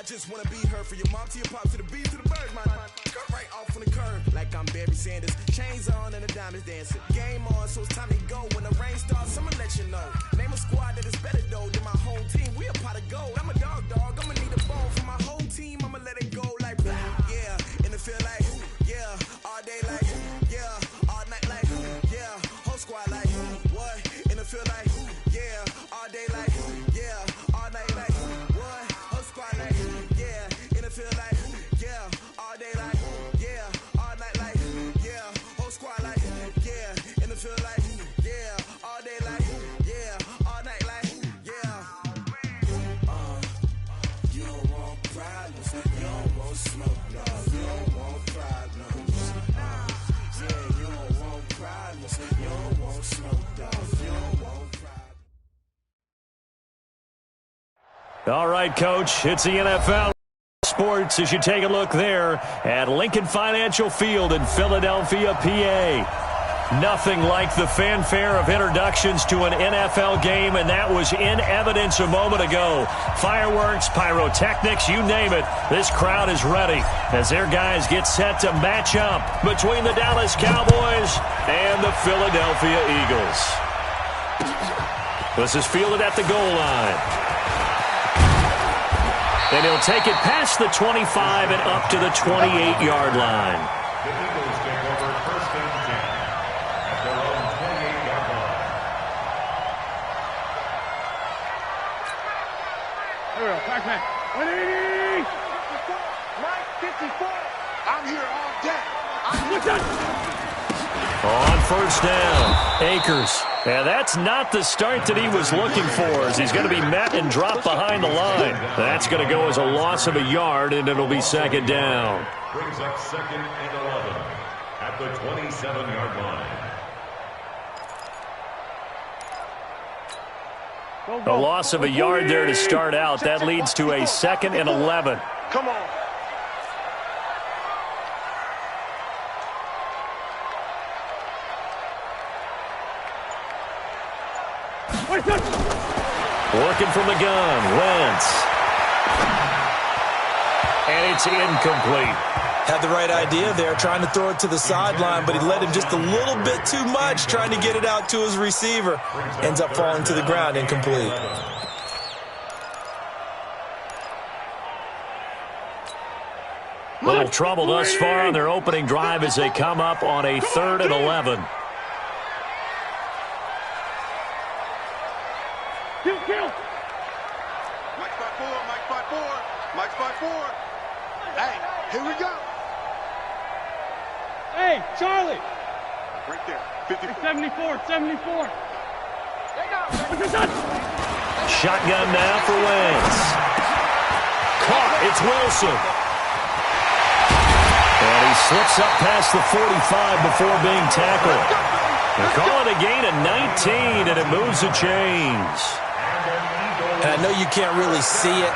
just wanna be her, from your mom to your pop to the B to the bird, man. Cut right off on the curb, like I'm Barry Sanders. Chains on and the diamonds dancing. Game on, so it's time to go. When the rain starts, I'ma let you know. Name a squad that is better though than my home team. We a pot of gold. I'm a dog. I'ma need a bone for my whole team. I'ma let it go like yeah. In the field like yeah. All day like yeah. All night like yeah. Whole squad like what? In the field like yeah. All day like yeah. All night like what? Whole squad like yeah. In the field like yeah. All day like yeah. All night like yeah. Whole squad like yeah. In the field like yeah. All day like yeah. All night like yeah. You don't want problems. You don't want smoke, dog. You don't want problems. Yeah, you don't want problems. You don't want smoke, dog. You don't want problems. All right, Coach, it's the NFL Sports as you take a look there at Lincoln Financial Field in Philadelphia, PA. Nothing like the fanfare of introductions to an NFL game, and that was in evidence a moment ago. Fireworks, pyrotechnics, you name it. This crowd is ready as their guys get set to match up between the Dallas Cowboys and the Philadelphia Eagles. This is fielded at the goal line. And he'll take it past the 25 and up to the 28-yard line. The Eagles take over first and 10 at their own 28-yard line. Here we go, back. 180! Mike, 54. I'm here all day. On first down, Akers. And that's not the start that he was looking for, as he's going to be met and dropped behind the line. That's going to go as a loss of a yard, and it'll be second down. Brings up second and 11 at the 27-yard line. A loss of a yard there to start out. That leads to a second and 11. Come on. Working from the gun, Wentz. And it's incomplete. Had the right idea there, trying to throw it to the sideline, but he led him just a little bit too much, trying to get it out to his receiver. Ends up falling to the ground, incomplete. Little trouble thus far on their opening drive as they come up on a 3rd and 11. Kill. Mike's by four. Hey, here we go. Hey, Charlie. Right there. 74. Shotgun now for Wentz. Caught. It's Wilson. And he slips up past the 45 before being tackled. They're calling a gain of 19, and it moves the chains. And I know you can't really see it,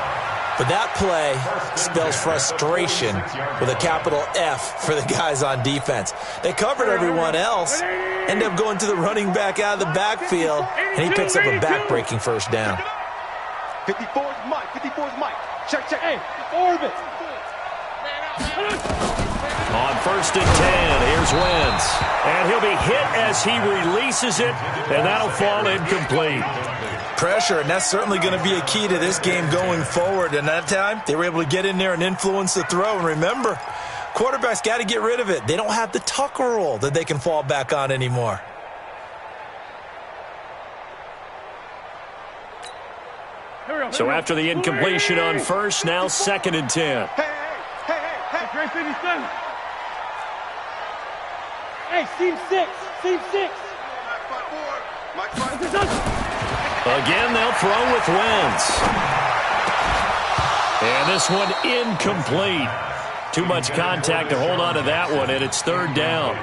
but that play spells frustration with a capital F for the guys on defense. They covered everyone else, end up going to the running back out of the backfield, and he picks up a back-breaking first down. 54's Mike. Check. Hey, orbit. On first and 10, here's Wentz. And he'll be hit as he releases it, and that'll fall incomplete. Pressure, and that's certainly going to be a key to this game going forward. And that time, they were able to get in there and influence the throw. And remember, quarterbacks got to get rid of it. They don't have the Tucker rule that they can fall back on anymore. So after the incompletion on first, now 2nd and 10. Hey. Great 57. Hey, seam six. Again, they'll throw with Wentz. And this one incomplete. Too much contact to hold on to that one, and it's 3rd down.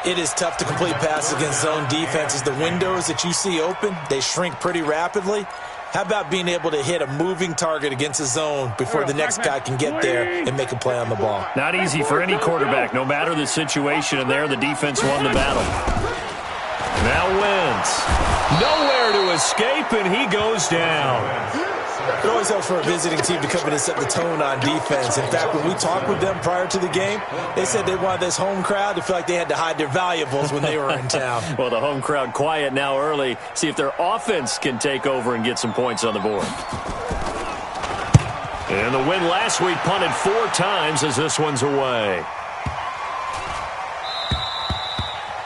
It is tough to complete passes against zone defenses. The windows that you see open, they shrink pretty rapidly. How about being able to hit a moving target against a zone before the next guy can get there and make a play on the ball? Not easy for any quarterback, no matter the situation, and there the defense won the battle. Now Wentz. Nowhere to escape, and he goes down. It always helps for a visiting team to come in and set the tone on defense. In fact, when we talked with them prior to the game, they said they wanted this home crowd to feel like they had to hide their valuables when they were in town. Well, the home crowd quiet now early. See if their offense can take over and get some points on the board. And the win last week punted 4 times as this one's away.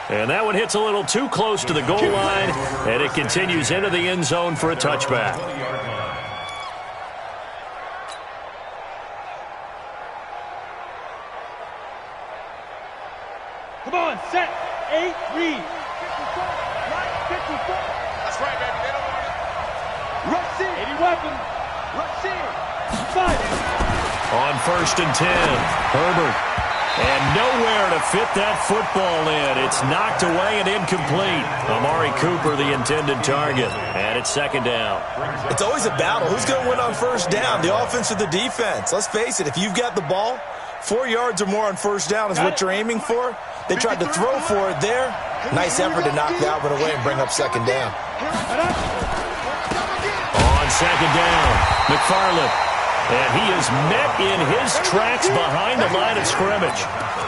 And that one hits a little too close to the goal line, and it continues into the end zone for a touchback. Come on, set, 8, read. 54, right, 54. That's right, baby. They don't want it. Rush in. 80 weapons. Rush in. 5. On 1st and 10, Herbert. And nowhere to fit that football in. It's knocked away and incomplete. Amari Cooper, the intended target. And it's 2nd down. It's always a battle. Who's going to win on 1st down, the offense or the defense? Let's face it, if you've got the ball, 4 yards or more on 1st down is what you're aiming for. They tried to throw for it there. Nice effort to knock that one away and bring up 2nd down. On 2nd down, McFarland. And he is met in his tracks behind the line of scrimmage.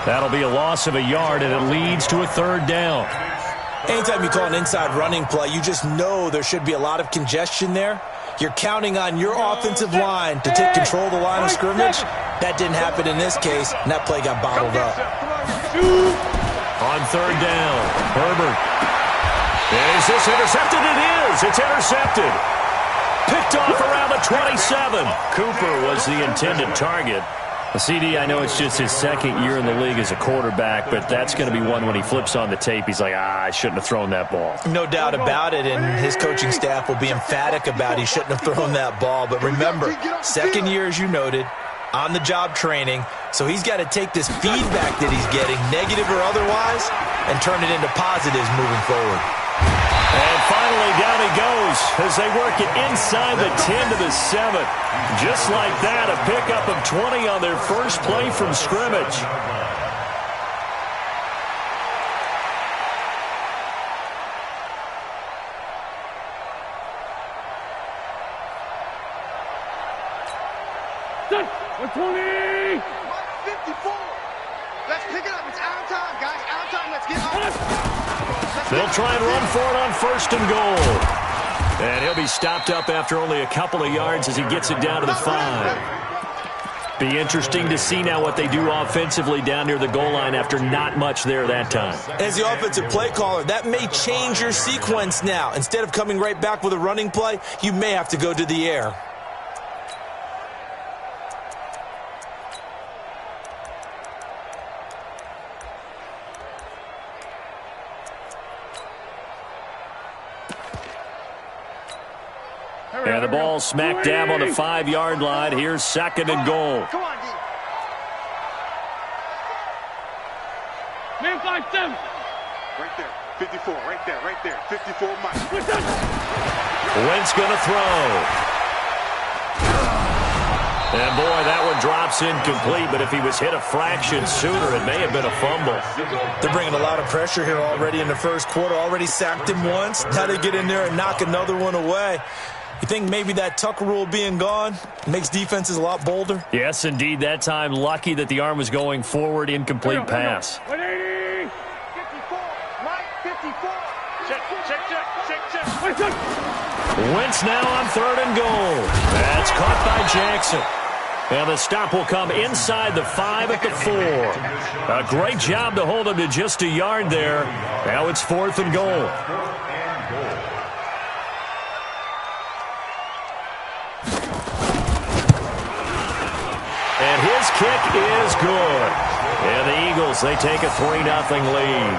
That'll be a loss of a yard, and it leads to a 3rd down. Anytime you call an inside running play, you just know there should be a lot of congestion there. You're counting on your offensive line to take control of the line of scrimmage. That didn't happen in this case, and that play got bottled up. On 3rd down, Herbert. Is this intercepted? It is. It's intercepted. Picked off around the 27. Cooper was the intended target. CD, I know it's just his 2nd year in the league as a quarterback, but that's going to be one when he flips on the tape. He's like, I shouldn't have thrown that ball. No doubt about it, and his coaching staff will be emphatic about he shouldn't have thrown that ball. But remember, 2nd year, as you noted, on-the-job training, so he's got to take this feedback that he's getting, negative or otherwise, and turn it into positives moving forward. And finally, down he goes as they work it inside the 10 to the 7. Just like that, a pickup of 20 on their first play from scrimmage. Set, 120. 54. Let's pick it up. It's out of time, guys. Out of time. Let's get on. They'll try and run for it on 1st and goal. And he'll be stopped up after only a couple of yards as he gets it down to the 5. Be interesting to see now what they do offensively down near the goal line after not much there that time. As the offensive play caller, that may change your sequence now. Instead of coming right back with a running play, you may have to go to the air. And the ball smack dab on the 5-yard line. Here's 2nd and goal. Come on, D. Man 5-7. Right there. 54. Right there. Right there. 54, Mike. Wentz going to throw. And, boy, that one drops incomplete, but if he was hit a fraction sooner, it may have been a fumble. They're bringing a lot of pressure here already in the 1st quarter. Already sacked him once. Now they get in there and knock another one away. You think maybe that Tucker rule being gone makes defenses a lot bolder? Yes, indeed. That time, lucky that the arm was going forward. Incomplete pass. 180. 54. Mike, 54. Check. Wentz now on 3rd and goal. That's caught by Jackson. And the stop will come inside the 5 at the 4. A great job to hold him to just a yard there. Now it's 4th and goal. And his kick is good. And the Eagles, they take a 3-0 lead.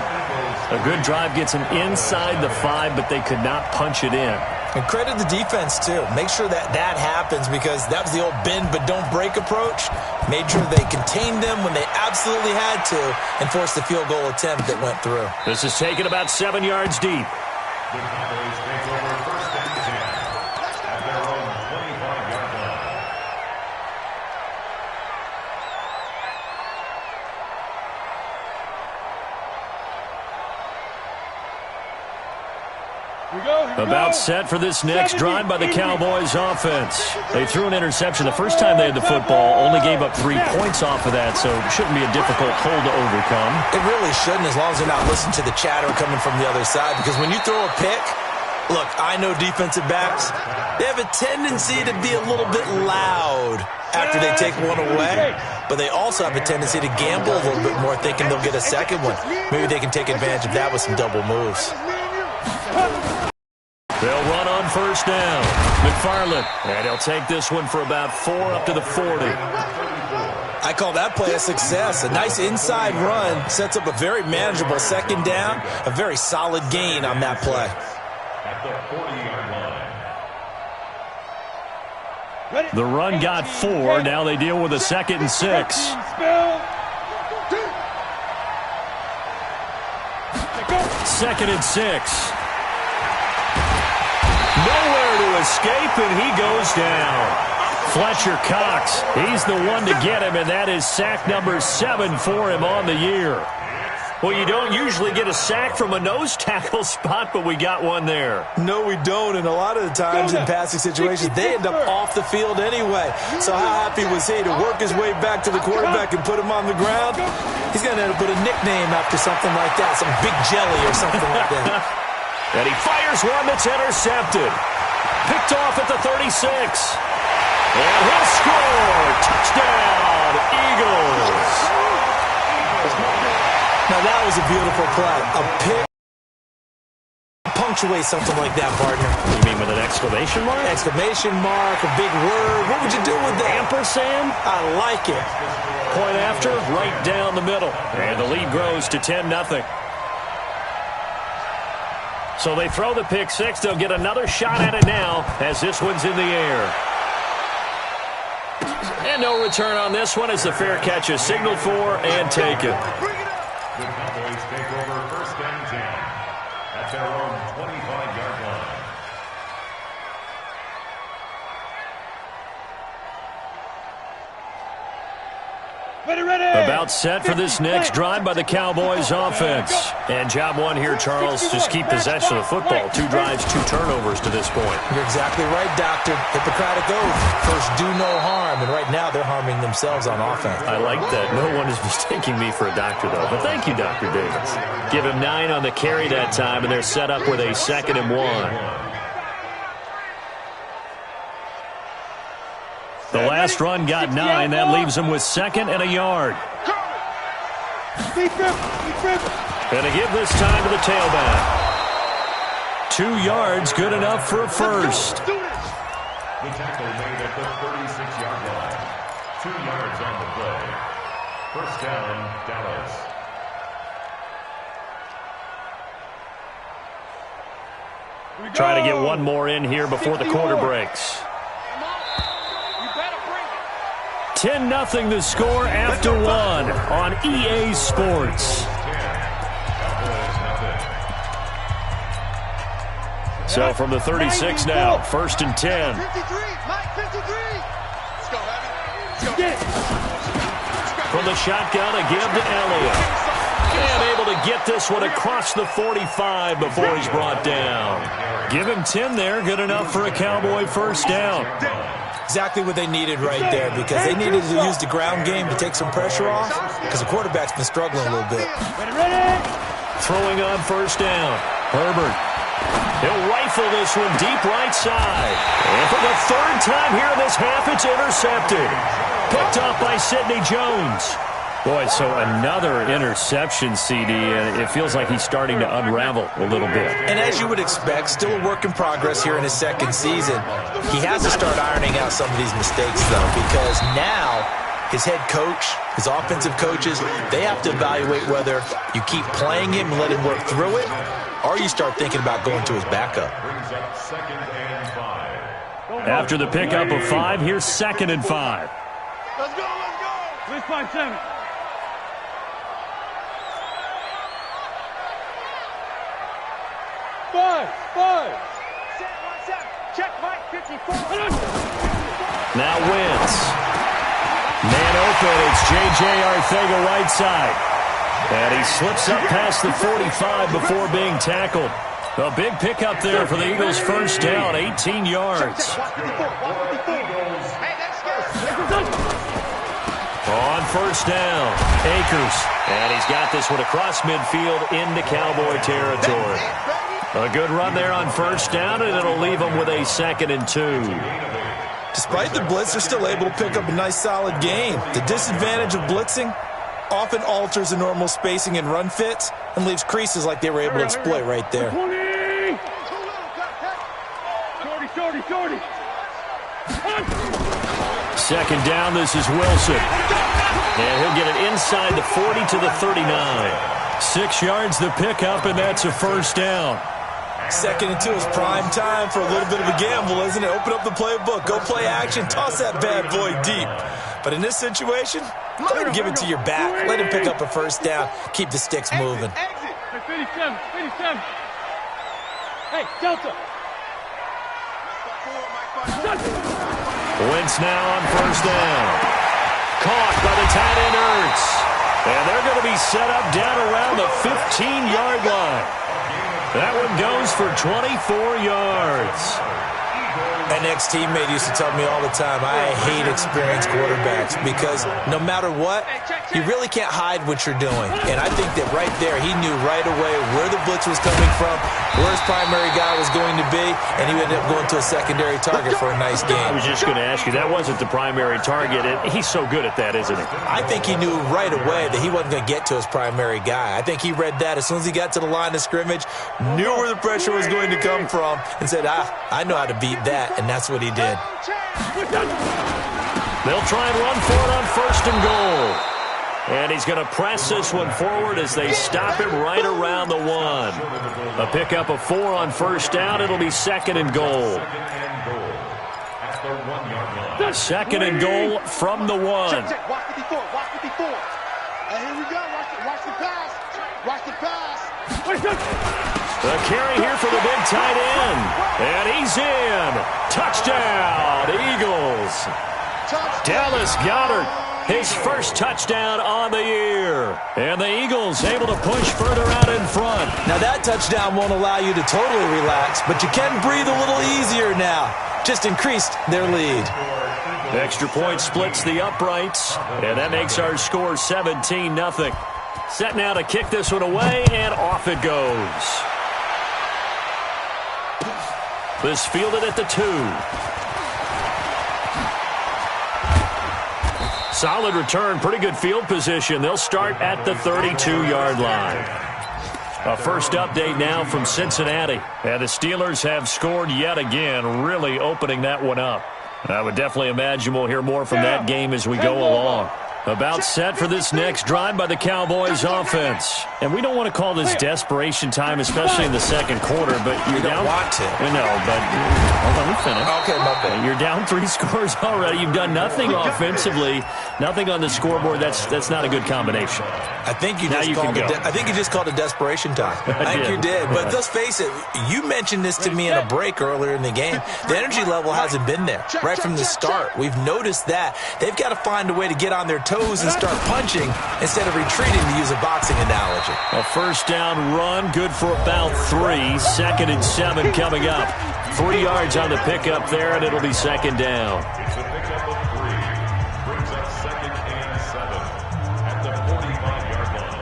A good drive gets them inside the 5, but they could not punch it in. And credit the defense, too. Make sure that that happens because that was the old bend but don't break approach. Made sure they contained them when they absolutely had to and forced the field goal attempt that went through. This is taken about 7 yards deep. The Cowboys take over 1st and 10 at their own 25-yard line. About set for this next drive by the Cowboys offense. They threw an interception the first time they had the football, only gave up 3 points off of that, so it shouldn't be a difficult hole to overcome. It really shouldn't, as long as they're not listening to the chatter coming from the other side, because when you throw a pick, look, I know defensive backs, they have a tendency to be a little bit loud after they take one away, but they also have a tendency to gamble a little bit more, thinking they'll get a second one. Maybe they can take advantage of that with some double moves. They'll run on first down. McFarland, and he'll take this one for about 4 up to the 40. I call that play a success. A nice inside run sets up a very manageable second down, a very solid gain on that play. At the 40-yard line. The run got 4. Now they deal with a 2nd and 6. Second and 6. Nowhere to escape, and he goes down. Fletcher Cox, he's the one to get him, and that is sack number 7 for him on the year. Well, you don't usually get a sack from a nose tackle spot, but we got one there. No, we don't, and a lot of the times in passing situations, they end up off the field anyway. So how happy was he to work his way back to the quarterback and put him on the ground? He's going to end up with a nickname after something like that, some Big Jelly or something like that. And he fires one that's intercepted. Picked off at the 36. And he'll score. Touchdown, Eagles. Now that was a beautiful play. A pick punctuates something like that, partner. You mean with an exclamation mark? Exclamation mark, a big word. What would you do with that? Ampersand? I like it. Point after, right down the middle. And the lead grows to 10-0. So they throw the pick six. They'll get another shot at it now as this one's in the air. And no return on this one as the fair catch is signaled for and taken. The Cowboys take over first and 10 at their own 25-yard line. About set for this next drive by the Cowboys offense. And job one here, Charles, just keep possession of the football. 2 drives, 2 turnovers to this point. You're exactly right, Doctor. Hippocratic oath. First, do no harm. And right now, they're harming themselves on offense. I like that. No one is mistaking me for a doctor, though. But thank you, Dr. Davis. Give him 9 on the carry that time, and they're set up with a 2nd and 1. The last run got 9. That leaves him with 2nd and a yard. And to give this time to the tailback. 2 yards, good enough for a first. The tackle made at the 36-yard line. 2 yards on the play. First down, Dallas. Try to get one more in here before the quarter breaks. 10-0 the score after 1 on EA Sports. So from the 36 now, 1st and 10. From the shotgun, a give to Elliott. And able to get this one across the 45 before he's brought down. Give him 10 there, good enough for a Cowboy first down. Exactly what they needed right there, because they needed to use the ground game to take some pressure off, because the quarterback's been struggling a little bit. Throwing on first down. Herbert. He'll rifle this one deep right side. And for the 3rd time here in this half, it's intercepted. Picked off by Sidney Jones. Boy, so another interception, CD, and it feels like he's starting to unravel a little bit. And as you would expect, still a work in progress here in his 2nd season. He has to start ironing out some of these mistakes, though, because now his head coach, his offensive coaches, they have to evaluate whether you keep playing him and let him work through it, or you start thinking about going to his backup. Brings up 2nd and 5. After the pickup of 5, here's 2nd and 5. Let's go, let's go. Where's 5-7? Five. Check Mike 54. Now Wentz. Man open, it's J.J. Arcega right side. And he slips up past the 45 before being tackled. A big pickup there for the Eagles' first down, 18 yards. On first down, Akers. And he's got this one across midfield into Cowboy territory. A good run there on first down, and it'll leave them with a 2nd and 2. Despite the blitz, they're still able to pick up a nice solid gain. The disadvantage of blitzing often alters the normal spacing and run fits and leaves creases like they were able to exploit right there. Shorty. 2nd down, this is Wilson. And he'll get it inside the 40 to the 39. 6 yards the pickup, and that's a first down. 2nd and 2 is prime time for a little bit of a gamble, isn't it? Open up the playbook, go play action, toss that bad boy deep. But in this situation, go ahead and give it to your back. Let him pick up a first down. Keep the sticks moving. Hey, 57. Hey, Delta. Wentz now on first down. Caught by the tight end Ertz. And they're going to be set up down around the 15-yard line. That one goes for 24 yards. An ex-teammate used to tell me all the time, I hate experienced quarterbacks because no matter what, you really can't hide what you're doing. And I think that right there, he knew right away where the blitz was coming from, where his primary guy was going to be, and he ended up going to a secondary target for a nice game. I was just going to ask you, that wasn't the primary target. And he's so good at that, isn't he? I think he knew right away that he wasn't going to get to his primary guy. I think he read that as soon as he got to the line of scrimmage, knew where the pressure was going to come from, and said, I know how to beat that. And that's what he did. They'll try and run for it on 1st and goal. And he's going to press this one forward as they stop him right around the 1. A pickup of 4 on first down. It'll be 2nd and goal. 2nd and goal from the 1. Watch 54. And here we go. Watch the pass. Watch the pass. The carry here for the big tight end. And he's in. Touchdown, Eagles. Dallas Goedert, his first touchdown on the year. And the Eagles able to push further out in front. Now that touchdown won't allow you to totally relax, but you can breathe a little easier now. Just increased their lead. Extra point splits the uprights. And that makes our score 17-0. Set now to kick this one away, and off it goes. This fielded at the 2. Solid return, pretty good field position. They'll start at the 32-yard line. A first update now from Cincinnati. And the Steelers have scored yet again, really opening that one up. I would definitely imagine we'll hear more from that game as we go along. About set for this next drive by the Cowboys offense. And we don't want to call this desperation time, especially in the second quarter, but you're down. Want to. No, but hold on, we finish. Okay, my bad. You're down 3 scores already. You've done nothing offensively, nothing on the scoreboard. That's not a good combination. I think you just called it desperation time. I think you did. But let's face it, you mentioned this to me in a break earlier in the game. The energy level hasn't been there right from the start. We've noticed that. They've got to find a way to get on their toes and start punching instead of retreating, to use a boxing analogy. A first down run, good for about 3. 2nd and 7 coming up. 3 yards on the pickup there, and it'll be 2nd down. It's a pickup of 3. Brings up 2nd and 7 at the 45-yard line.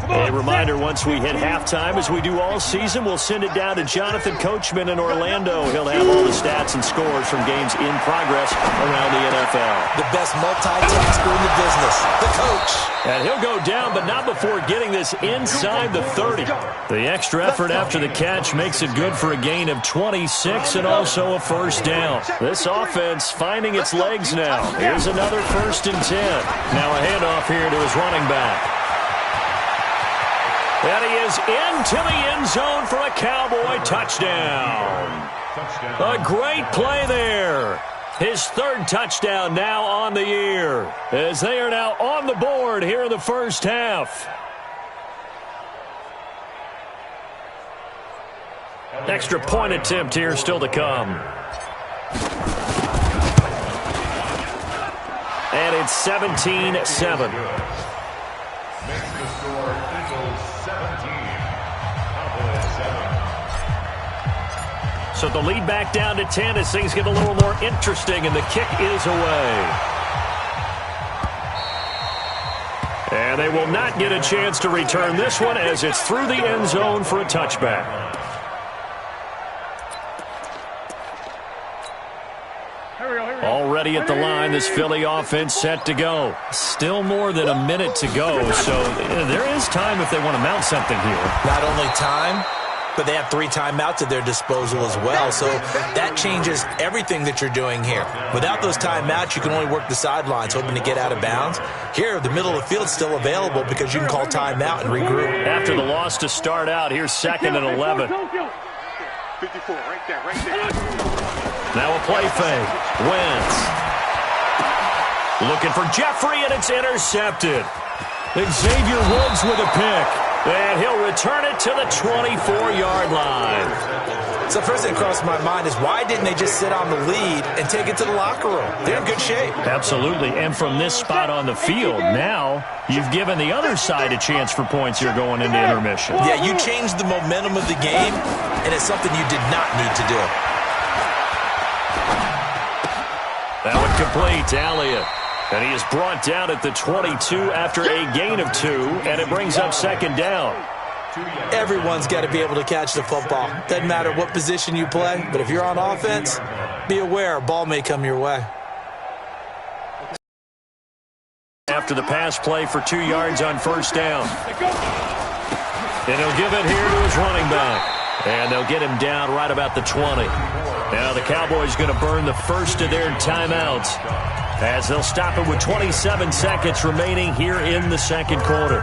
A reminder, once we hit halftime, as we do all season, we'll send it down to Jonathan Coachman in Orlando. He'll have all the stats and scores from games in progress around the NFL. The best multitasker in the business, the coach. And he'll go down, but not before getting this inside the 30. The extra effort after the catch makes it good for a gain of 26 and also a first down. This offense finding its legs now. Here's another 1st and 10. Now a handoff here to his running back. And he is into the end zone for a Cowboy touchdown. A great play there. His 3rd touchdown now on the year, as they are now on the board here in the first half. Extra point attempt here still to come. And it's 17-7. Makes the score Eagles 17. So the lead back down to 10 as things get a little more interesting, and the kick is away. And they will not get a chance to return this one as it's through the end zone for a touchback. Already at the line, this Philly offense set to go. Still more than a minute to go, so there is time if they want to mount something here. Not only time, but they have 3 timeouts at their disposal as well, so that changes everything that you're doing here. Without those timeouts, you can only work the sidelines, hoping to get out of bounds. Here, the middle of the field is still available because you can call timeout and regroup. After the loss to start out, here's 2nd and 11. 54, right there. Now a play fake. Wentz. Looking for Jeffrey, and it's intercepted. Xavier Woods with a pick. And he'll return it to the 24-yard line. So first thing that crossed my mind is why didn't they just sit on the lead and take it to the locker room? They're in good shape. Absolutely. And from this spot on the field, now you've given the other side a chance for points here going into intermission. Yeah, you changed the momentum of the game, and it's something you did not need to do. That one complete to Elliott. And he is brought down at the 22 after a gain of 2, and it brings up 2nd down. Everyone's got to be able to catch the football. Doesn't matter what position you play, but if you're on offense, be aware a ball may come your way. After the pass play for 2 yards on 1st down. And he'll give it here to his running back. And they'll get him down right about the 20. Now the Cowboys going to burn the first of their timeouts, as they'll stop it with 27 seconds remaining here in the 2nd quarter.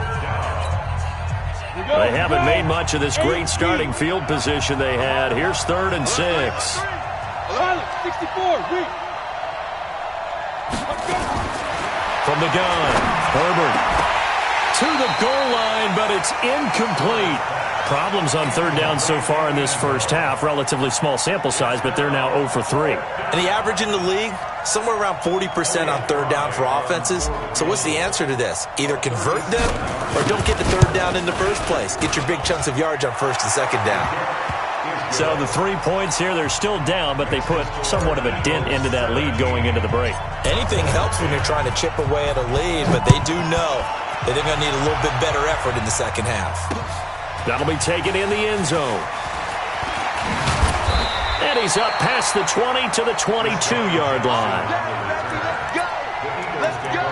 They haven't made much of this great starting field position they had. Here's 3rd and 6. 64, From the gun, Herbert to the goal line, but it's incomplete. Problems on 3rd down so far in this first half. Relatively small sample size, but they're now 0 for 3. And the average in the league, somewhere around 40% on 3rd down for offenses. So what's the answer to this? Either convert them or don't get the 3rd down in the first place. Get your big chunks of yards on 1st and 2nd down. So the 3 points here, they're still down, but they put somewhat of a dent into that lead going into the break. Anything helps when you're trying to chip away at a lead, but they do know that they're going to need a little bit better effort in the 2nd half. That'll be taken in the end zone. And he's up past the 20 to the 22-yard line. Let's go.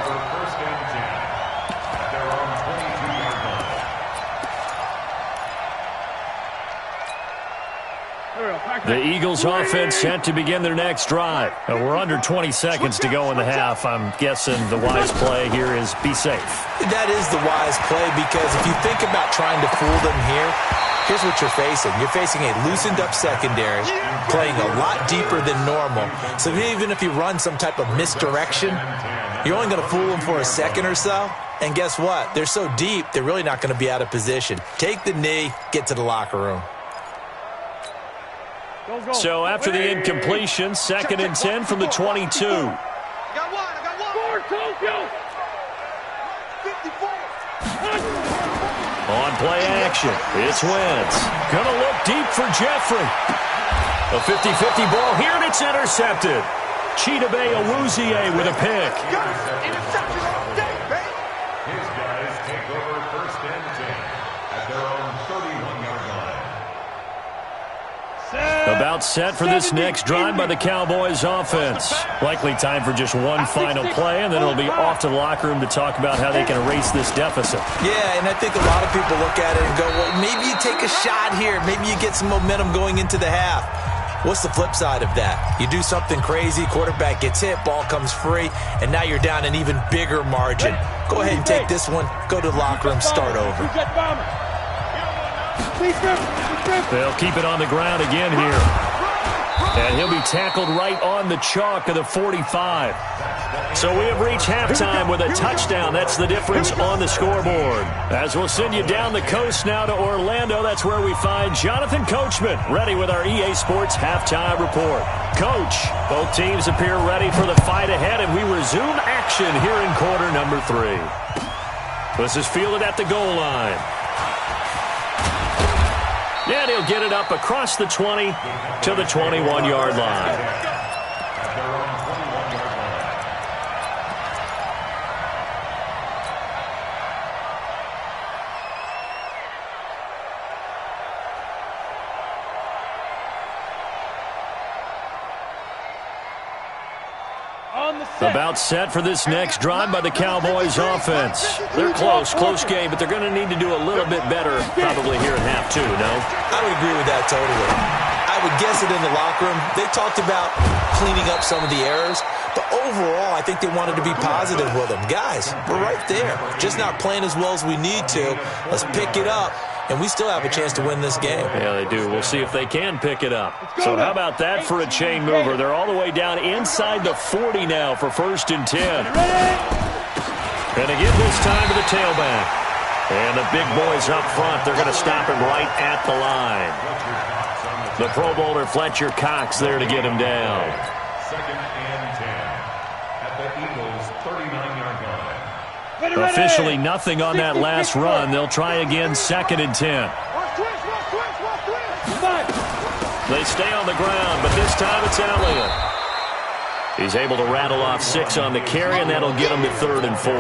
The Eagles offense set to begin their next drive. We're under 20 seconds to go in the half. I'm guessing the wise play here is be safe. That is the wise play, because if you think about trying to fool them here, here's what you're facing. You're facing a loosened up secondary, playing a lot deeper than normal. So even if you run some type of misdirection, you're only going to fool them for a second or so. And guess what? They're so deep, they're really not going to be out of position. Take the knee, get to the locker room. So after the incompletion, 2nd and 10 from the 22. I got one. Tokyo. 54. On play action, it's Wentz. Gonna look deep for Jeffrey. A 50-50 ball here, and it's intercepted. Chidobe Awuzie with a pick. Interception all day, baby. His guys take over 1st and 10 at their own 31-yard line. About set for this next drive by the Cowboys offense. Likely time for just one final play, and then it'll be off to the locker room to talk about how they can erase this deficit. Yeah, and I think a lot of people look at it and go, well, maybe you take a shot here. Maybe you get some momentum going into the half. What's the flip side of that? You do something crazy, quarterback gets hit, ball comes free, and now you're down an even bigger margin. Go ahead and take this one, go to the locker room, start over. They'll keep it on the ground again here. And he'll be tackled right on the chalk of the 45. So we have reached halftime with a touchdown. That's the difference on the scoreboard. As we'll send you down the coast now to Orlando, that's where we find Jonathan Coachman, ready with our EA Sports halftime report. Coach, both teams appear ready for the fight ahead, and we resume action here in quarter number 3. This is fielded at the goal line. And he'll get it up across the 20 to the 21-yard line. About set for this next drive by the Cowboys offense. They're close game, but they're going to need to do a little bit better probably here in half two, no? I would agree with that totally. I would guess it in the locker room. They talked about cleaning up some of the errors, but overall, I think they wanted to be positive with them. Guys, we're right there. Just not playing as well as we need to. Let's pick it up. And we still have a chance to win this game. Yeah, they do. We'll see if they can pick it up. So how about that for a chain mover? They're all the way down inside the 40 now for 1st and 10. And again this time to the tailback. And the big boys up front, they're going to stop him right at the line. The Pro Bowler Fletcher Cox there to get him down. 2nd and 10 at the Eagles' 39-yard line. Officially nothing on that last run. They'll try again 2nd and 10. They stay on the ground, but this time it's Elliott. He's able to rattle off 6 on the carry, and that'll get him to 3rd and 4.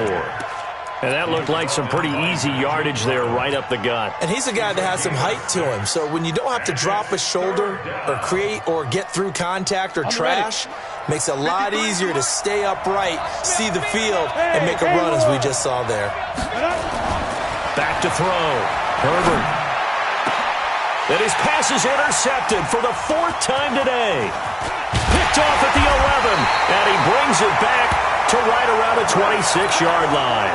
And that looked like some pretty easy yardage there right up the gut. And he's a guy that has some height to him. So when you don't have to drop a shoulder or create or get through contact or trash, makes it a lot easier to stay upright, see the field, and make a run as we just saw there. Back to throw. Herbert. And his pass is intercepted for the 4th time today. Picked off at the 11, and he brings it back to right around the 26-yard line.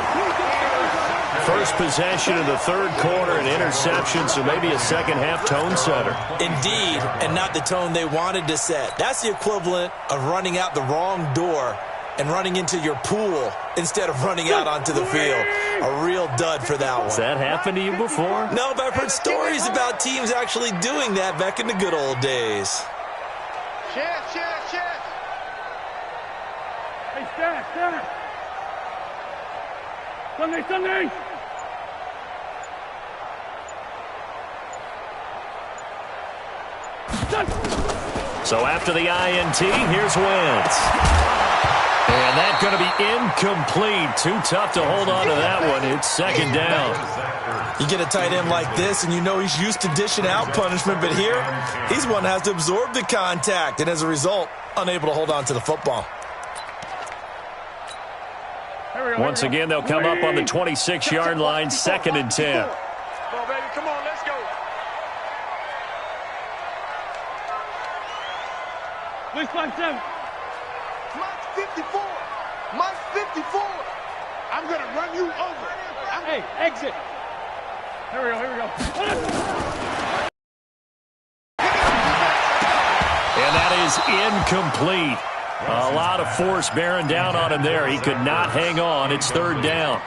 First possession of the 3rd quarter, an interception, so maybe a second-half tone setter. Indeed, and not the tone they wanted to set. That's the equivalent of running out the wrong door and running into your pool instead of running out onto the field. A real dud for that one. Has that happened to you before? No, but I've heard stories about teams actually doing that back in the good old days. Chance. Hey, stand. Sunday. So after the INT, here's Wentz. And that's going to be incomplete. Too tough to hold on to that one. It's 2nd down. You get a tight end like this, and you know he's used to dishing out punishment, but here, he's one that has to absorb the contact, and as a result, unable to hold on to the football. Once again, they'll come up on the 26-yard line, 2nd and 10. Come on, baby. Come on, let's go. Please, 5-7. Mike 54. I'm going to run you over. Hey, exit. Here we go. And that is incomplete. A lot of force bearing down on him there. He could not hang on. It's 3rd down.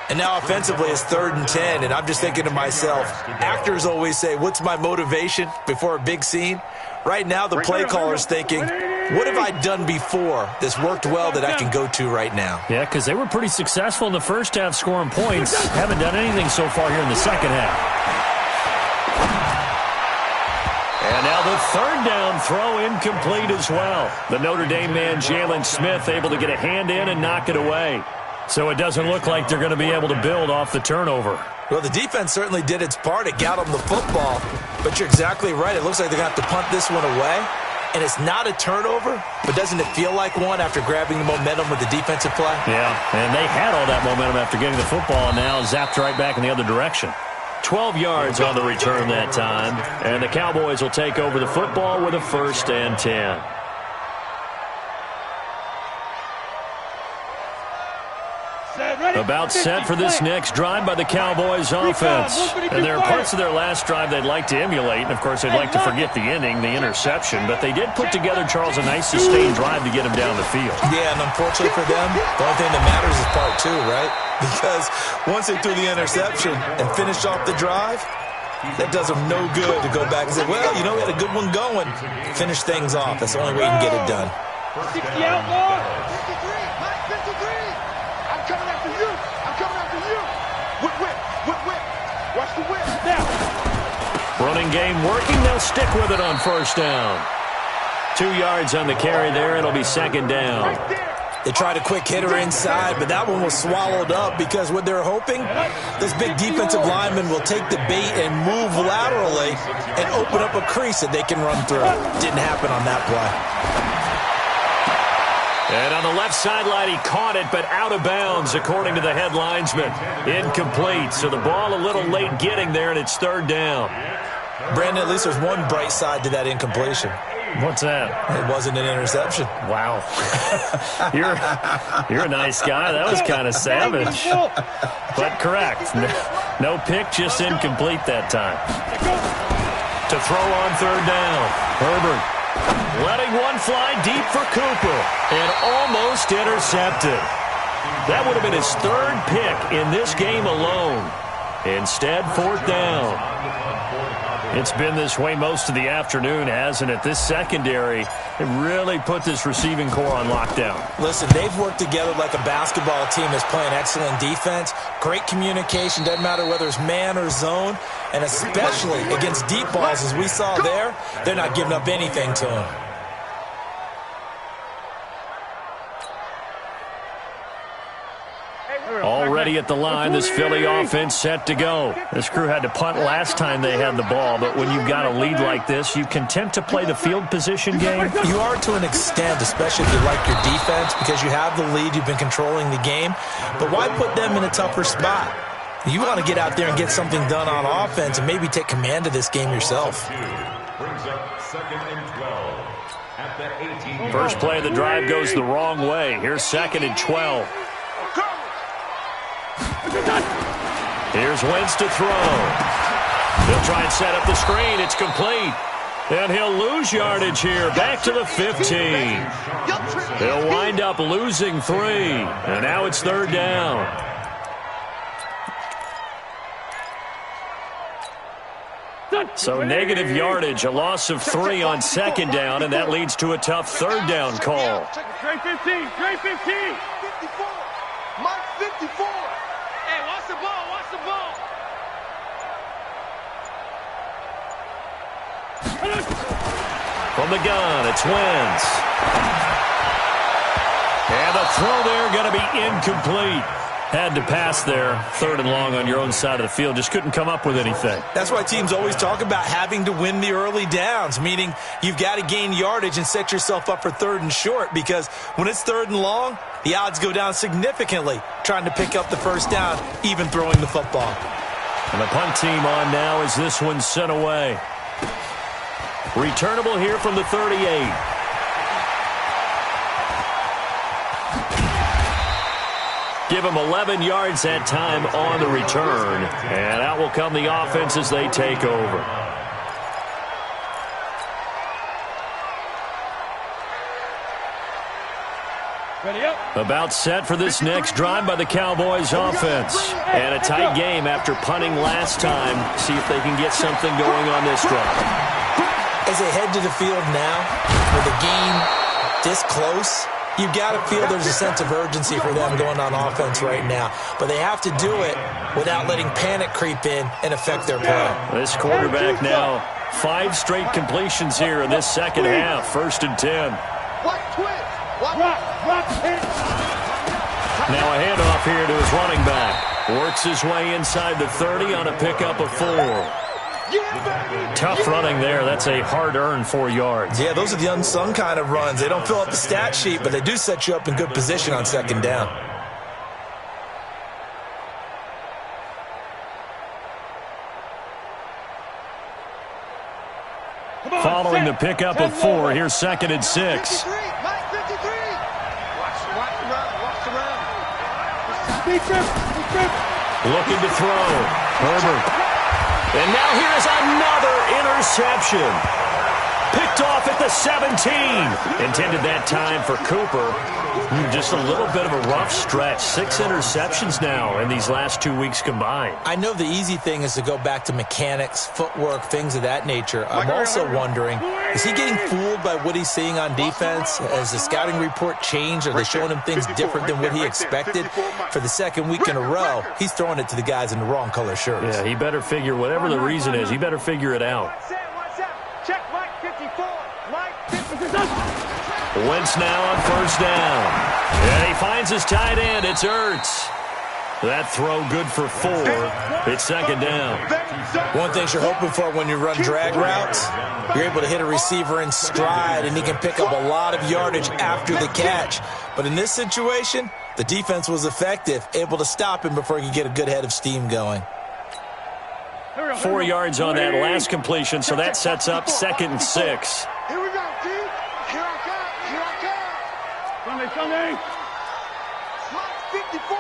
And now offensively it's 3rd and 10, and I'm just thinking to myself, actors always say, what's my motivation before a big scene? Right now the play caller's thinking, what have I done before that's worked well that I can go to right now? Yeah, because they were pretty successful in the first half scoring points. Haven't done anything so far here in the second half. And now the 3rd down throw incomplete as well. The Notre Dame man, Jalen Smith, able to get a hand in and knock it away. So it doesn't look like they're going to be able to build off the turnover. Well, the defense certainly did its part. It got them the football. But you're exactly right. It looks like they're going to have to punt this one away. And it's not a turnover, but doesn't it feel like one after grabbing the momentum with the defensive play? Yeah, and they had all that momentum after getting the football, and now zapped right back in the other direction. 12 yards on the return that time, and the Cowboys will take over the football with a 1st and 10. About set for this next drive by the Cowboys offense. And there are parts of their last drive they'd like to emulate, and of course they'd like to forget the inning, the interception, but they did put together, Charles, a nice sustained drive to get him down the field. Yeah, and unfortunately for them, the only thing that matters is part 2, right? Because once they threw the interception and finished off the drive, that does them no good to go back and say, well, you know, we had a good one going. Finish things off. That's the only way you can get it done. 60 out, Lord. 53, Mike 53. I'm coming after you. Whip. Watch the whip. Now. Running game working. They'll stick with it on first down. 2 yards on the carry there. It'll be second down. They tried a quick hitter inside, but that one was swallowed up because what they're hoping, this big defensive lineman will take the bait and move laterally and open up a crease that they can run through. Didn't happen on that play. And on the left sideline, he caught it, but out of bounds, according to the head linesman. Incomplete, so the ball a little late getting there, and it's third down. Brandon, at least there's one bright side to that incompletion. What's that? It wasn't an interception. Wow. You're a nice guy. That was kind of savage. But correct. No pick, just incomplete that time. To throw on third down. Herbert letting one fly deep for Cooper and almost intercepted. That would have been his third pick in this game alone. Instead, fourth down. It's been this way most of the afternoon, hasn't it? This secondary really put this receiving core on lockdown. Listen, they've worked together like a basketball team that's playing excellent defense. Great communication, doesn't matter whether it's man or zone. And especially against deep balls, as we saw there, they're not giving up anything to them. Already at the line, this Philly offense set to go. This crew had to punt last time they had the ball, but when you've got a lead like this, you content to play the field position game? You are to an extent, especially if you like your defense, because you have the lead, you've been controlling the game. But why put them in a tougher spot? You want to get out there and get something done on offense and maybe take command of this game yourself. Brings up second and 12 at the 18. First play of the drive goes the wrong way. Here's second and 12. Here's Wentz to throw. He'll try and set up the screen. It's complete. And he'll lose yardage here. Back to the 15. He'll wind up losing 3. And now it's third down. So negative yardage, a loss of 3 on second down, and that leads to a tough third down call. Trey 15, Trey 15. 54. Mark 54. Hey, watch the ball, watch the ball. From the gun, it's Wentz. And the throw there going to be incomplete. Had to pass there, third and long on your own side of the field. Just couldn't come up with anything. That's why teams always talk about having to win the early downs, meaning you've got to gain yardage and set yourself up for third and short, because when it's third and long, the odds go down significantly trying to pick up the first down, even throwing the football. And the punt team on now as this one's sent away. Returnable here from the 38. Give them 11 yards that time on the return. And out will come the offense as they take over. Ready up. About set for this next drive by the Cowboys offense. And a tight game after punting last time. See if they can get something going on this drive. As they head to the field now, with the game this close, you've got to feel there's a sense of urgency for them going on offense right now. But they have to do it without letting panic creep in and affect their play. This quarterback now, 5 straight completions here in this second half. First and 10. Now a handoff here to his running back. Works his way inside the 30 on a pickup of 4. Tough running there. That's a hard-earned 4 yards. Yeah, those are the unsung kind of runs. They don't fill up the stat sheet, but they do set you up in good position on second down. Following the pickup of 4, here's second and 6. Looking to throw. Herbert. And now here's another interception. Picked off at the 17. Intended that time for Cooper. Just a little bit of a rough stretch. 6 interceptions now in these last 2 weeks combined. I know the easy thing is to go back to mechanics, footwork, things of that nature. I'm also wondering, is he getting fooled by what he's seeing on defense? Has the scouting report changed? Are they showing him things different than what he expected? For the second week in a row, he's throwing it to the guys in the wrong color shirts. Yeah, he better figure, whatever the reason is, he better figure it out. Check Mike 54. Mike 54. Wentz now on first down. And he finds his tight end. It's Ertz. That throw good for 4. It's second down. One thing you're hoping for when you run drag routes, you're able to hit a receiver in stride, and he can pick up a lot of yardage after the catch. But in this situation, the defense was effective, able to stop him before he could get a good head of steam going. 4 yards on that last completion, so that sets up 2nd and 6. Here we go, G. Here I come. Here I come. Sunday. Mike 54.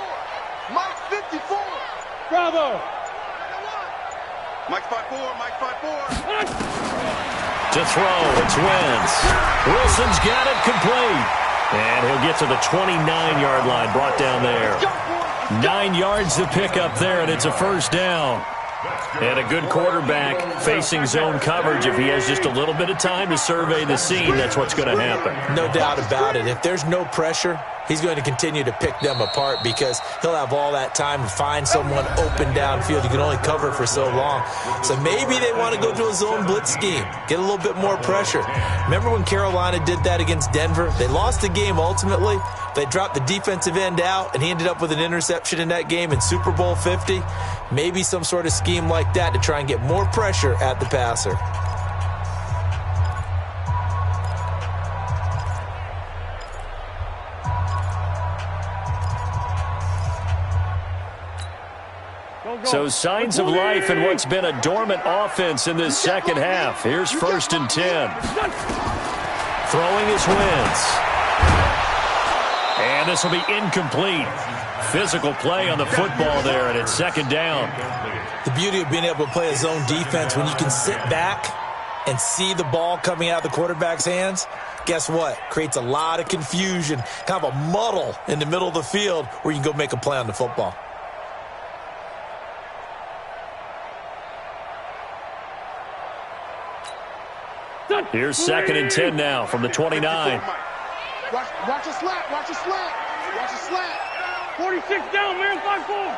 Mike 54. Bravo. Mike 54. Mike 54. To throw, it's Wentz. Wilson's got it complete. And he'll get to the 29-yard line, brought down there. 9 yards to pick up there, and it's a first down. And a good quarterback facing zone coverage. If he has just a little bit of time to survey the scene, that's what's going to happen. No doubt about it. If there's no pressure, he's going to continue to pick them apart because he'll have all that time to find someone open downfield. You can only cover for so long. So maybe they want to go to a zone blitz scheme, get a little bit more pressure. Remember when Carolina did that against Denver? They lost the game ultimately. They dropped the defensive end out, and he ended up with an interception in that game in Super Bowl 50. Maybe some sort of scheme like that to try and get more pressure at the passer. So signs of life in what's been a dormant offense in this second half. Here's 1st and 10. Throwing his Wentz. And this will be incomplete. Physical play on the football there, and it's second down. The beauty of being able to play a zone defense when you can sit back and see the ball coming out of the quarterback's hands, guess what? Creates a lot of confusion, kind of a muddle in the middle of the field where you can go make a play on the football. Here's 2nd and 10 now from the 29. Watch a slat. Watch a slat. Watch a slat. 46 down, man. 5-4.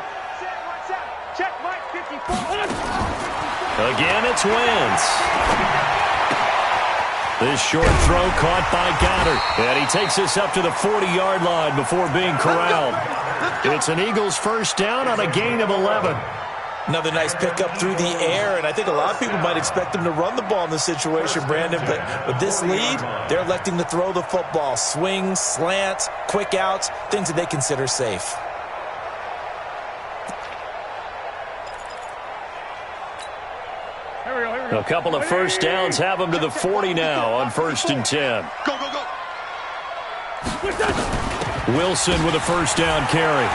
Check Mike 54. Again, it's Wentz. This short throw caught by Goddard. And he takes this up to the 40-yard line before being corralled. It's an Eagles first down on a gain of 11. Another nice pickup through the air, and I think a lot of people might expect them to run the ball in this situation, Brandon, but with this lead, they're electing to throw the football. Swings, slants, quick outs, things that they consider safe. A couple of first downs have them to the 40 now on 1st and 10. Go, go, go. Wilson with a first down carry.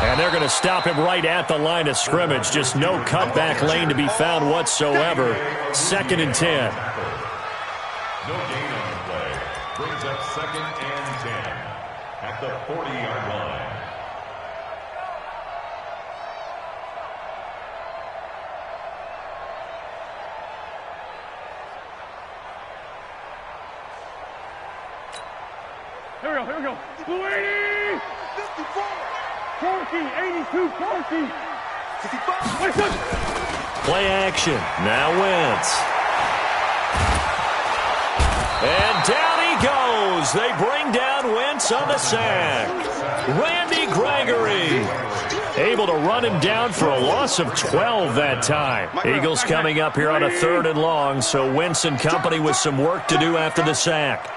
And they're going to stop him right at the line of scrimmage. Just no cutback lane to be found whatsoever. 2nd and 10. No gain on the play. Brings up 2nd and 10 at the 40-yard line. Here we go. 280. 54. Corky, 82, Corky. 55. Play action. Now Wentz. And down he goes. They bring down Wentz on the sack. Randy Gregory able to run him down for a loss of 12 that time. Eagles coming up here on a 3rd and long, so Wentz and company with some work to do after the sack.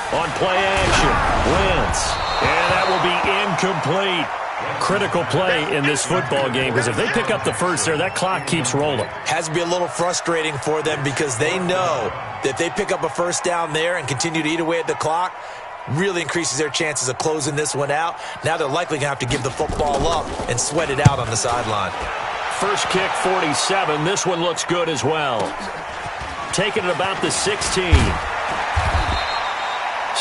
On play action, Wentz. And that will be incomplete. Critical play in this football game, because if they pick up the first there, that clock keeps rolling. Has to be a little frustrating for them because they know that if they pick up a first down there and continue to eat away at the clock, really increases their chances of closing this one out. Now they're likely going to have to give the football up and sweat it out on the sideline. First kick, 47. This one looks good as well. Taking it about the 16.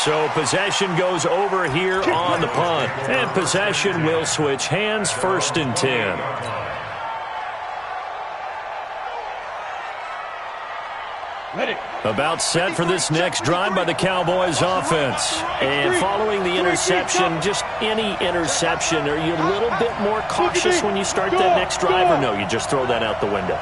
So possession goes over here on the punt. And possession will switch hands, 1st and 10. About set for this next drive by the Cowboys offense. And following the interception, just any interception, are you a little bit more cautious when you start that next drive, or no, you just throw that out the window?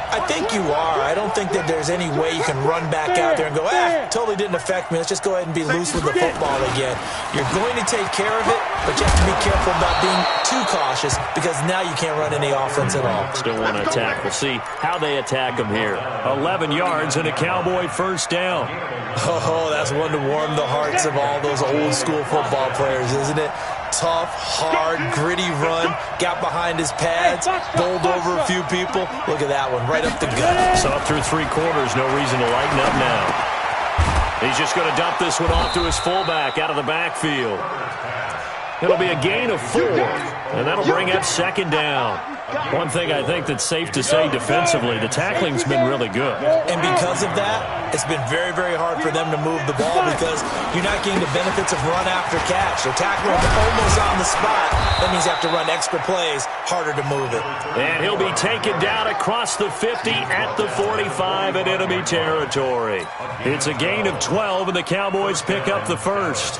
I think you are. I don't think that there's any way you can run back out there and go, totally didn't affect me. Let's just go ahead and be loose with the football again. You're going to take care of it, but you have to be careful about being too cautious because now you can't run any offense at all. Still want to attack. We'll see how they attack them here. 11 yards and a Cowboy first down. Oh, that's one to warm the hearts of all those old school football players, isn't it? Tough, hard, gritty run, got behind his pads, bowled over a few people. Look at that one, right up the gut. So up through 3 quarters, no reason to lighten up now. He's just going to dump this one off to his fullback out of the backfield. It'll be a gain of 4, and that'll bring up 2nd down. One thing I think that's safe to say defensively, the tackling's been really good. And because of that, it's been very, very hard for them to move the ball because you're not getting the benefits of run after catch. They're tackling almost on the spot. That means you have to run extra plays, harder to move it. And he'll be taken down across the 50 at the 45 in enemy territory. It's a gain of 12, and the Cowboys pick up the first.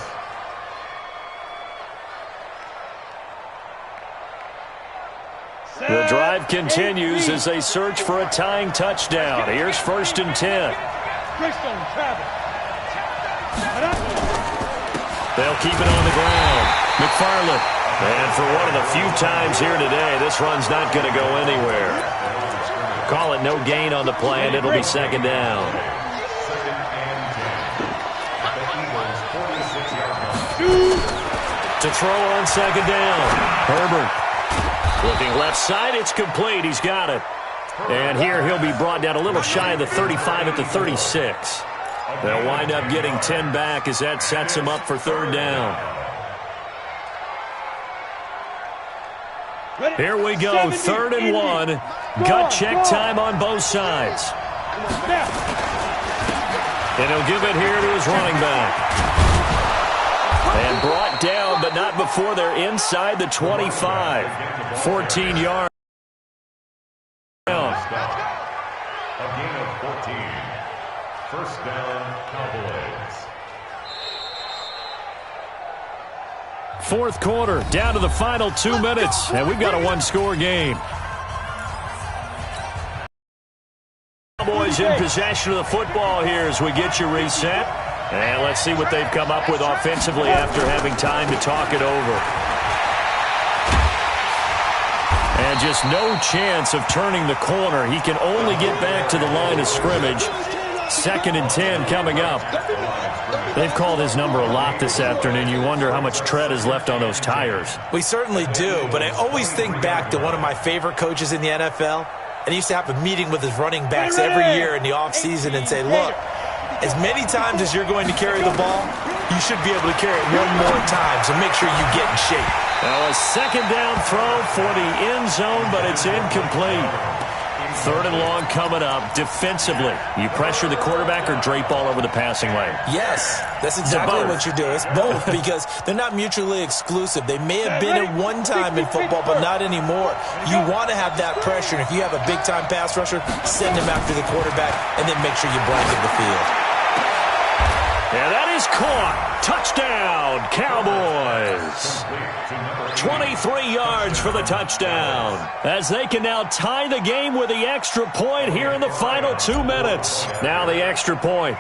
The drive continues as they search for a tying touchdown. Here's 1st and 10. They'll keep it on the ground. McFarland. And for one of the few times here today, this run's not going to go anywhere. Call it no gain on the play, and it'll be 2nd down. To throw on 2nd down. Herbert. Looking left side, it's complete. He's got it. And here he'll be brought down a little shy of the 35 at the 36. They'll wind up getting 10 back as that sets him up for 3rd down. Here we go, 3rd and 1. Gut check time on both sides. And he'll give it here to his running back. And brought down, but not before they're inside the 25. 14 yards. A gain of 14. 1st down, Cowboys. 4th quarter, down to the final 2 minutes, and we've got a 1-score game. Cowboys in possession of the football here as we get you reset. And let's see what they've come up with offensively after having time to talk it over. And just no chance of turning the corner. He can only get back to the line of scrimmage. 2nd and 10 coming up. They've called his number a lot this afternoon. You wonder how much tread is left on those tires. We certainly do, but I always think back to one of my favorite coaches in the NFL. And he used to have a meeting with his running backs every year in the offseason and say, look, as many times as you're going to carry the ball, you should be able to carry it one more time, so make sure you get in shape. Now a 2nd down throw for the end zone, but it's incomplete. 3rd and long coming up defensively. You pressure the quarterback or drape all over the passing lane? Yes, that's exactly what you're doing. It's both because they're not mutually exclusive. They may have been at one time in football, but not anymore. You want to have that pressure, and if you have a big-time pass rusher, send him after the quarterback, and then make sure you blanket the field. And that is caught. Touchdown, Cowboys. 23 yards for the touchdown. As they can now tie the game with the extra point here in the final 2 minutes. Now the extra point.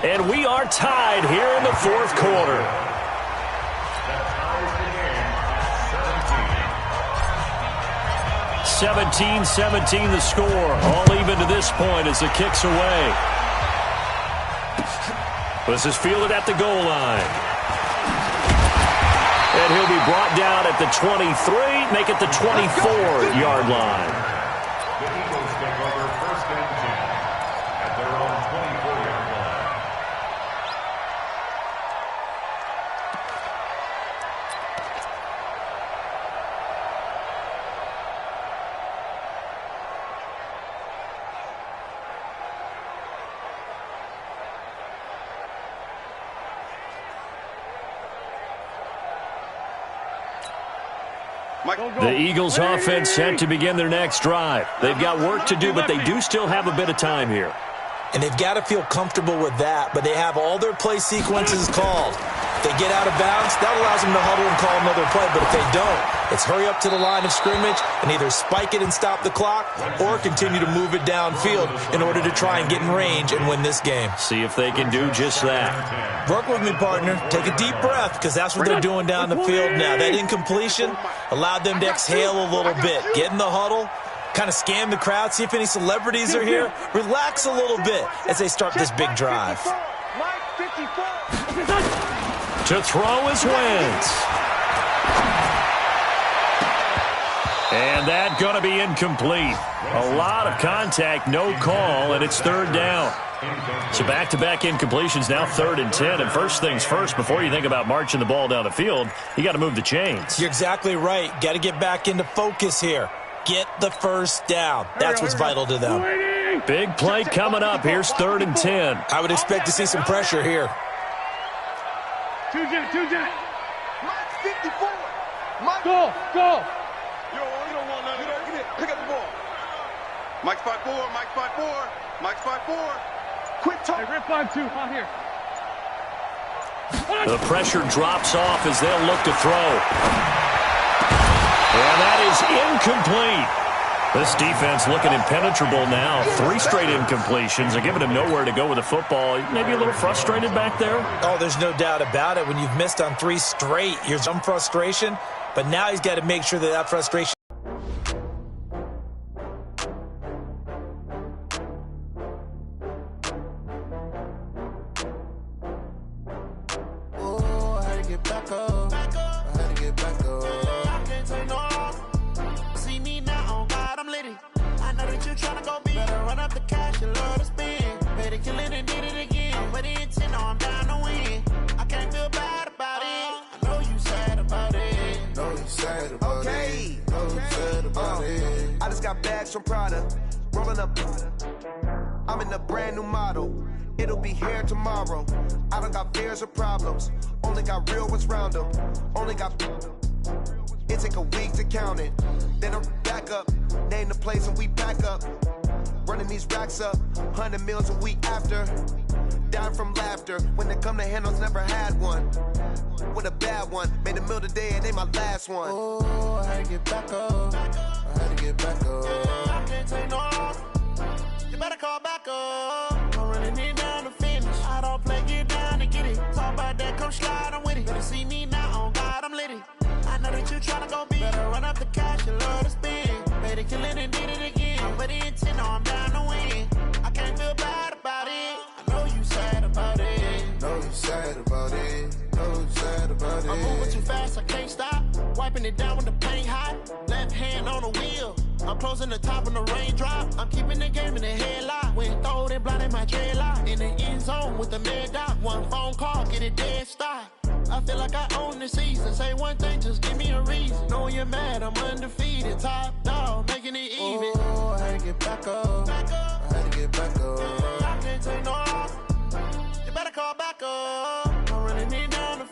And we are tied here in the 4th quarter. 17-17 the score. All even to this point as the kick's away. This is fielded at the goal line. And he'll be brought down at the 23, make it the 24-yard line. The Eagles take over 1st and 10 at their own 24-yard line. The Eagles offense set to begin their next drive. They've got work to do, but they do still have a bit of time here. And they've got to feel comfortable with that, but they have all their play sequences called. If they get out of bounds, that allows them to huddle and call another play, but if they don't, it's hurry up to the line of scrimmage and either spike it and stop the clock or continue to move it downfield in order to try and get in range and win this game. See if they can do just that. Work with me, partner. Take a deep breath because that's what they're doing down the field now. That incompletion allowed them to exhale a little bit, get in the huddle, kind of scan the crowd, see if any celebrities are here, relax a little bit as they start this big drive. To throw is Wentz. And that's going to be incomplete. A lot of contact, no call, and it's 3rd down. So back-to-back incompletions, now 3rd and 10. And first things first, before you think about marching the ball down the field, you got to move the chains. You're exactly right. Got to get back into focus here. Get the first down. That's what's vital to them. Big play coming up. Here's 3rd and 10. I would expect to see some pressure here. Two jet. Mike 54. Mike. Go. You don't want nothing. Get it. Pick up the ball. Mike spot 4. Mike spot 4. Quit talking. Hey, rip 5-2. On here. The pressure drops off as they'll look to throw. And that is incomplete. This defense looking impenetrable now. 3 straight incompletions. They're giving him nowhere to go with the football. Maybe a little frustrated back there? Oh, there's no doubt about it. When you've missed on 3 straight, you're some frustration. But now he's got to make sure that frustration. Oh, I had to get back up. I had to get back up. I can't take no loss. See me now, on God, I'm litty. I know that you tryna go big. Better run up the cash and love to spend. Better kill it and did it again. But the intent, no, I'm down to win. I can't feel bad about it. I know you sad about it. Know you sad about it. Know you sad about it. I just got bags from Prada. Rolling up. I'm in a brand new model. It'll be here tomorrow. I don't got fears or problems. Only got real ones round them. Only got. It take a week to count it. Then I'm back up. Name the place and we pack up. Running these racks up. 100 meals a week after. Down from laughter. When they come to handles, never had one. With a bad one. Made a meal today and ain't my last one. Oh, I had to get back up. I had to get back up. I can't take no loss. You better call back up. I'm running it down to finish. I don't play, get down to get it. Talk about that, come slide, I'm with it. Better see me now, on God, I'm litty. I know that you tryna go big. Better run up the cash and love to spend. Better kill it and did it again. But the intent, no, I'm down to win. I can't feel bad about it. I know you sad about it. Know you sad about it. Know you sad about it. I'm moving too fast, I can't stop. Wiping it down when the paint hot. Left hand on the wheel. I'm closing the top when the raindrop. I'm keeping the game in the headlock. When throwed and blinded my dreadlock. In the end zone with the mad dot. One phone call, get it dead stop. I feel like I own the season. Say one thing, just give me a reason. Knowing you're mad, I'm undefeated. Top dog, making it even. Oh, I had to get back up. I had to get back up. I can't take no loss. You better call back up. I'm running it down the